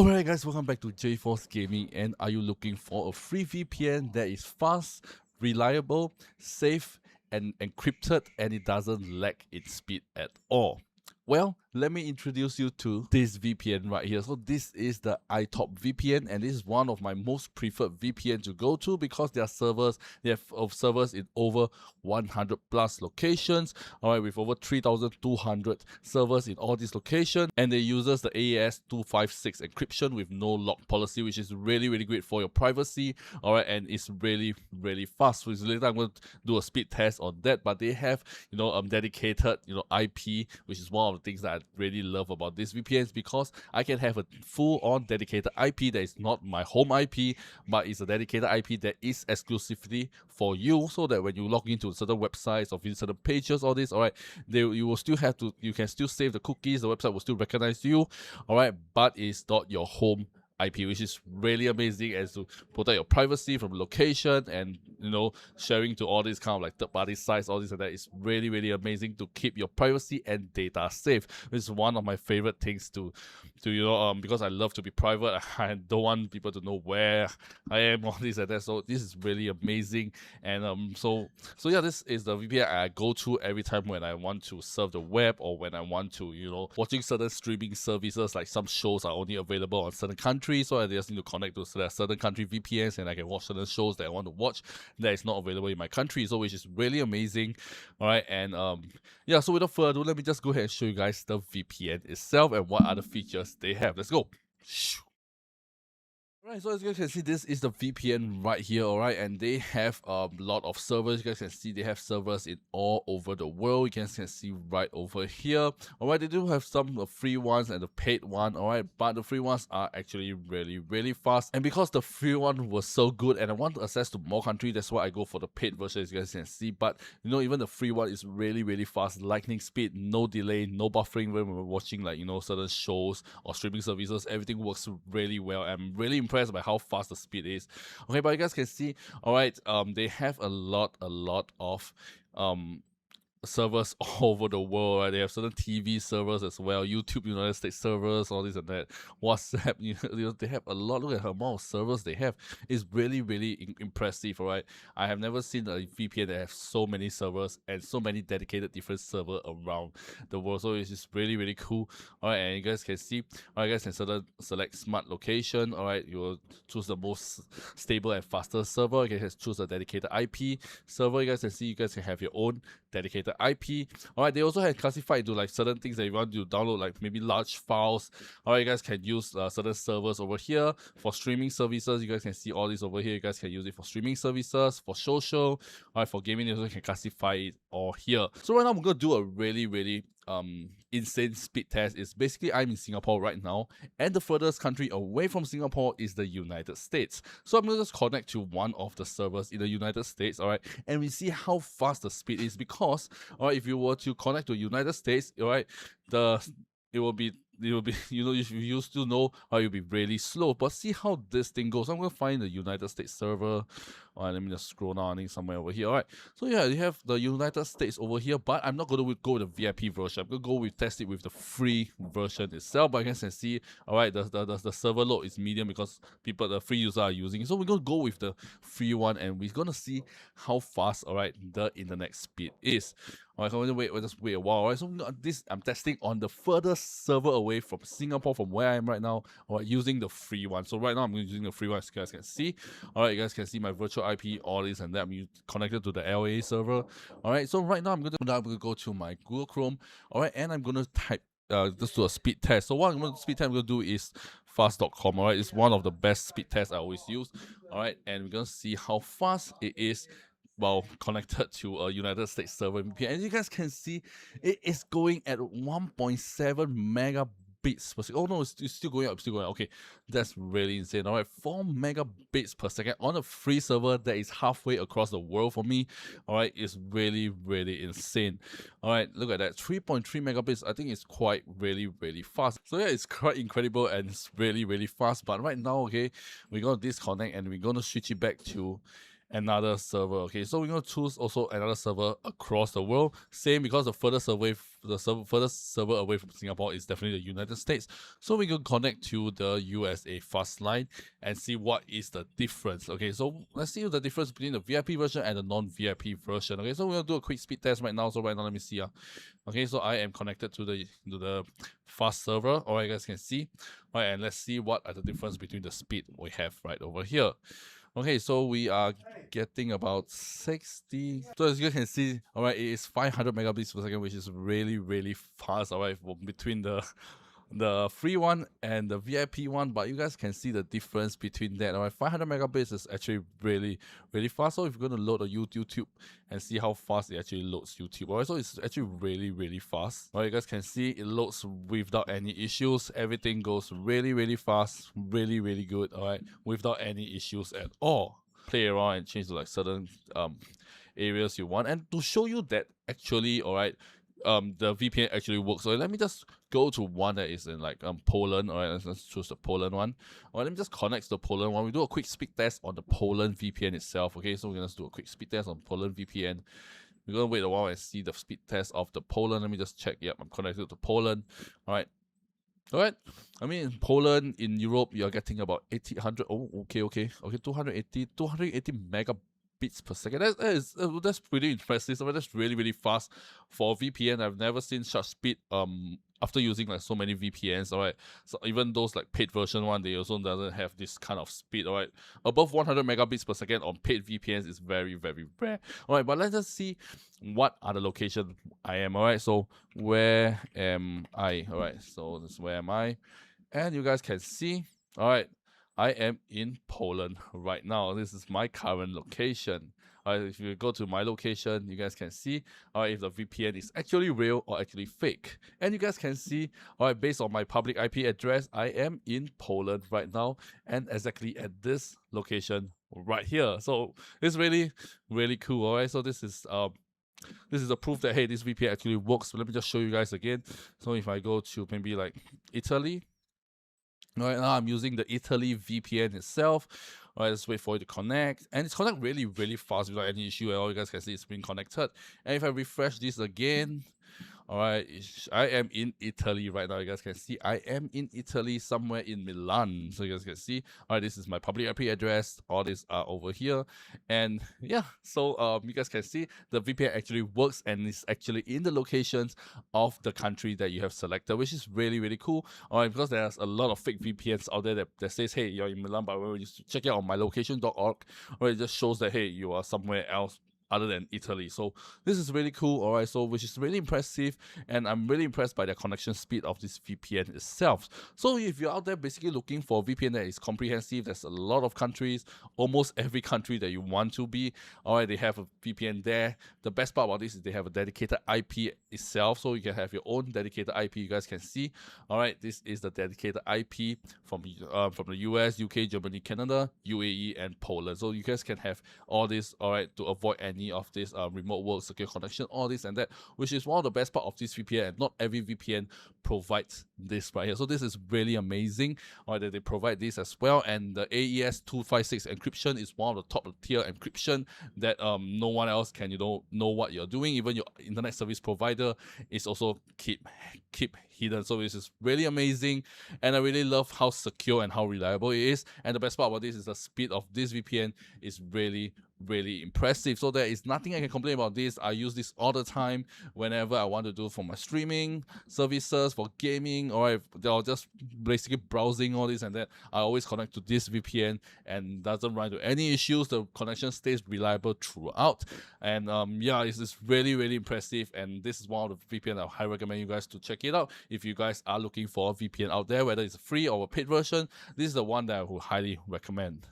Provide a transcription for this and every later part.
Alright guys, welcome back to JForce Gaming, and are you looking for a free VPN that is fast, reliable, safe, and encrypted, and it doesn't lag its speed at all? Well, let me introduce you to this VPN right here. So this is the iTop VPN, and this is one of my most preferred VPN to go to because they have servers in over 100 plus locations. All right, with over 3,200 servers in all these locations, and they uses the AES 256 encryption with no lock policy, which is really great for your privacy. All right, and it's really fast. So later I'm going to do a speed test on that, but they have dedicated IP, which is one of the things that I really love about this VPNs, because I can have a full-on dedicated IP that is not my home IP, but it's a dedicated IP that is exclusively for you, so that when you log into certain websites or visit certain pages, all this, all right, you can still save the cookies, the website will still recognize you, all right, but it's not your home IP, which is really amazing as to protect your privacy from location and sharing to all these kind of like third-party sites, all this and that is really amazing to keep your privacy and data safe. This is one of my favorite things to because I love to be private. I don't want people to know where I am, all this and that. So this is really amazing. And so yeah, this is the VPN I go to every time when I want to surf the web, or when I want to watching certain streaming services. Like some shows are only available on certain countries, so I just need to connect to certain country VPNs, and I can watch certain shows that I want to watch that is not available in my country, so which is really amazing. All right, and yeah, so without further ado, let me just go ahead and show you guys the VPN itself and what other features they have. Let's go. Right, so as you guys can see, this is the VPN right here, alright, and they have a lot of servers. You guys can see they have servers in all over the world. You guys can see right over here. Alright, they do have some free ones and the paid one, alright, but the free ones are actually really fast. And because the free one was so good and I want to access to more countries, that's why I go for the paid version, as you guys can see. But even the free one is really fast, lightning speed, no delay, no buffering when we're watching like certain shows or streaming services. Everything works really well. I'm really impressed by how fast the speed is. Okay, but you guys can see, all right, they have a lot of servers all over the world, right? They have certain TV servers as well, YouTube United States servers, all this and that, WhatsApp, they have a lot. Look at the amount of servers they have. It's really impressive, all right? I have never seen a VPN that have so many servers and so many dedicated different servers around the world, so it's just really cool. All right, and you guys can see, all right, you guys can select smart location. All right, you will choose the most stable and faster server. You can choose a dedicated IP server. You guys can see, you guys can have your own dedicated IP. Alright, they also have classified into like certain things that you want to download, like maybe large files. Alright, you guys can use certain servers over here for streaming services. You guys can see all this over here. You guys can use it for streaming services, for social. Alright, for gaming, you also can classify it all here. So right now I'm gonna do a really insane speed test. Is basically I'm in Singapore right now, and the furthest country away from Singapore is the United States. So I'm gonna just connect to one of the servers in the United States, alright, and we see how fast the speed is. Because alright, if you were to connect to United States, alright, it will be you still know how you'll be really slow. But see how this thing goes. I'm gonna find the United States server. Alright, let me just scroll down. I think somewhere over here. Alright, so yeah, you have the United States over here, but I'm not gonna go with the VIP version. I'm gonna test it with the free version itself. But you guys can see, alright, the server load is medium because the free users are using it. So we're gonna go with the free one, and we're gonna see how fast, alright, the internet speed is. Alright, so just wait a while. Alright, so I'm testing on the furthest server away from Singapore, from where I am right now. Alright, using the free one. So right now I'm using the free one, as you guys can see. Alright, you guys can see my virtual IP, all this and that. I'm connected to the LA server. Alright, so right now I'm gonna go to my Google Chrome. Alright, and I'm gonna type just do a speed test. So what speed test I'm gonna do is fast.com. Alright, it's one of the best speed tests I always use. Alright, and we're gonna see how fast it is while connected to a United States server VPN. And you guys can see it is going at 1.7 megabits per second. Oh no, it's still going up, Okay, that's really insane. Alright, 4 megabits per second on a free server that is halfway across the world for me. Alright, it's really insane. Alright, look at that, 3.3 megabits. I think it's quite really fast. So yeah, it's quite incredible and it's really fast. But right now, okay, we're gonna disconnect and we're gonna switch it back to another server. Okay, so we're going to choose also another server across the world. Same, because the furthest away, furthest server away from Singapore is definitely the United States. So we can connect to the USA fast line and see what is the difference. Okay, so let's see the difference between the VIP version and the non-VIP version. Okay, so we're going to do a quick speed test right now. So right now, let me see. Okay, so I am connected to the fast server. All right, you guys can see. All right, and let's see what are the difference between the speed we have right over here. Okay, so we are getting about 60. So as you can see, all right, it is 500 megabits per second, which is really, really fast, all right, between the free one and the VIP one. But you guys can see the difference between that. All right, 500 megabits is actually really, really fast. So if you're going to load a YouTube and see how fast it actually loads YouTube, all right, so it's actually really, really fast. All right, you guys can see it loads without any issues. Everything goes really, really fast, really, really good. All right, without any issues at all. Play around and change to like certain areas you want, and to show you that actually, all right, the VPN actually works. So let me just go to one that is in like Poland. All right, let's choose the Poland one. All right, let me just connect to the Poland one. We do a quick speed test on the Poland VPN itself. Okay, so we're gonna do a quick speed test on Poland VPN. We're gonna wait a while and see the speed test of the Poland. Let me just check. Yep, I'm connected to Poland. All right. All right. I mean, in Poland, in Europe, you're getting about 800. Oh, okay. 280 megabits per second. That's pretty impressive. So that's really, really fast for VPN. I've never seen such speed after using like so many VPNs. All right, so even those like paid version one, they also doesn't have this kind of speed. All right, above 100 megabits per second on paid VPNs is very, very rare. All right, but let's just see what are the locations I am. All right, so where am I? All right, so this is where am I, and you guys can see. All right, I am in Poland right now. This is my current location. All right, if you go to my location, you guys can see if the VPN is actually real or actually fake. And you guys can see, based on my public IP address, I am in Poland right now, and exactly at this location right here. So it's really, really cool. All right, so this is a proof that, hey, this VPN actually works. So let me just show you guys again. So if I go to maybe like Italy, right now I'm using the Italy VPN itself. All right, let's wait for it to connect, and it's connected really, really fast without any issue at all. You guys can see it's been connected. And if I refresh this again, all right, I am in Italy right now. You guys can see I am in Italy, somewhere in Milan. So you guys can see, all right, this is my public IP address. All these are over here, and yeah, so you guys can see the VPN actually works and is actually in the locations of the country that you have selected, which is really, really cool. All right, because there's a lot of fake VPNs out there that says, hey, you're in Milan, but when you check it out on mylocation.org, or it just shows that, hey, you are somewhere else other than Italy. So this is really cool, all right, so which is really impressive, and I'm really impressed by the connection speed of this VPN itself. So if you're out there basically looking for a VPN that is comprehensive, there's a lot of countries, almost every country that you want to be, all right, they have a VPN there. The best part about this is they have a dedicated IP itself, so you can have your own dedicated IP. You guys can see, all right, this is the dedicated IP from the US, UK, Germany, Canada, UAE, and Poland. So you guys can have all this, all right, to avoid any of this remote work, secure connection, all this and that, which is one of the best part of this VPN, and not every VPN provides this right here. So this is really amazing, all right, that they provide this as well. And the AES 256 encryption is one of the top tier encryption that no one else can know what you're doing. Even your internet service provider is also keep hidden. So this is really amazing, and I really love how secure and how reliable it is. And the best part about this is the speed of this VPN is really, really impressive. So there is nothing I can complain about this. I use this all the time whenever I want to do for my streaming services, for gaming, or just basically browsing all this and that. I always connect to this VPN and doesn't run into any issues. The connection stays reliable throughout, and yeah, it's really, really impressive. And this is one of the VPN I highly recommend you guys to check it out. If you guys are looking for a VPN out there, whether it's a free or a paid version, this is the one that I would highly recommend.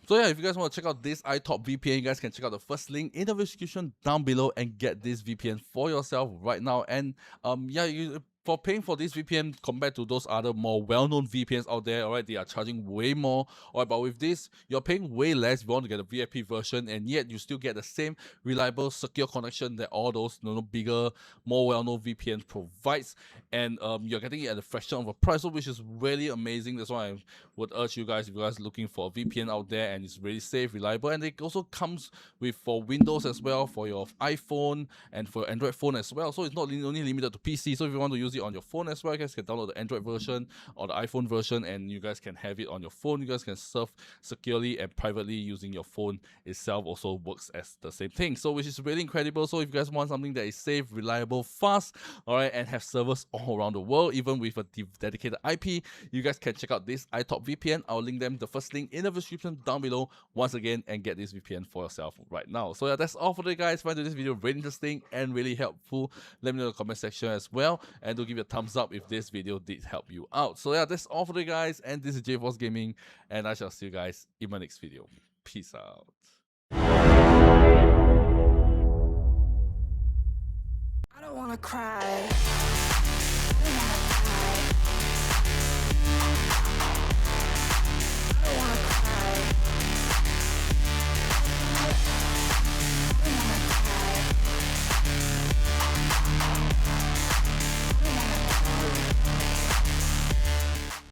So yeah, if you guys want to check out this iTop VPN, you guys can check out the first link in the description down below and get this VPN for yourself right now. And yeah, for paying for this VPN compared to those other more well-known VPNs out there, alright, they are charging way more. Alright, but with this, you're paying way less if you want to get a VIP version, and yet you still get the same reliable, secure connection that all those bigger, more well-known VPNs provides, and you're getting it at a fraction of a price, which is really amazing. That's why I would urge you guys, if you guys are looking for a VPN out there and it's really safe, reliable, and it also comes with for Windows as well, for your iPhone and for your Android phone as well. So it's not only limited to PC. So if you want to use it on your phone as well, you guys can download the Android version or the iPhone version, and you guys can have it on your phone. You guys can surf securely and privately using your phone itself. Also works as the same thing. So which is really incredible. So if you guys want something that is safe, reliable, fast, alright, and have servers all around the world, even with a dedicated IP, you guys can check out this iTop VPN. I'll link them, the first link in the description down below once again, and get this VPN for yourself right now. So yeah, that's all for today, guys. If you find this video really interesting and really helpful, let me know in the comment section as well, and do give it a thumbs up if this video did help you out. So yeah, that's all for today, guys, and this is 𝖩force Gaming, and I shall see you guys in my next video. Peace out. I don't wanna cry.